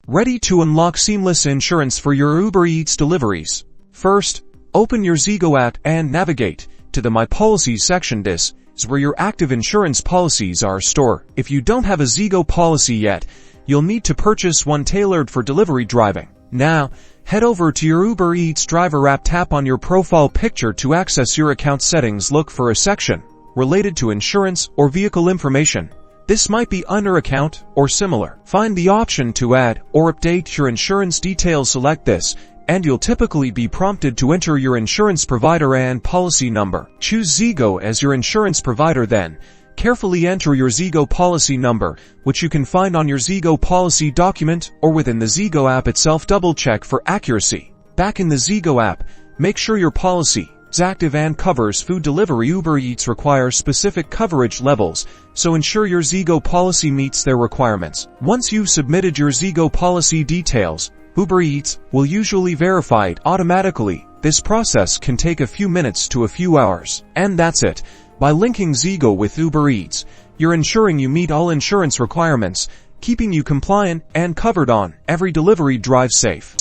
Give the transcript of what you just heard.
Ready to unlock seamless insurance for your Uber Eats deliveries? First, open your Zego app and navigate to the My Policies section. This is where your active insurance policies are stored. If you don't have a Zego policy yet, you'll need to purchase one tailored for delivery driving. Now, head over to your Uber Eats driver app, tap on your profile picture to access your account settings. Look for a section related to insurance or vehicle information. This might be under account or similar. Find the option to add or update your insurance details. Select this, and you'll typically be prompted to enter your insurance provider and policy number. Choose Zego as your insurance provider, then carefully enter your Zego policy number, which you can find on your Zego policy document or within the Zego app itself. Double-check for accuracy. Back in the Zego app, make sure your policy is active and covers food delivery. Uber Eats requires specific coverage levels, so ensure your Zego policy meets their requirements. Once you've submitted your Zego policy details, Uber Eats will usually verify it automatically. This process can take a few minutes to a few hours. And that's it. By linking Zego with Uber Eats, you're ensuring you meet all insurance requirements, keeping you compliant and covered on every delivery drive. Safe.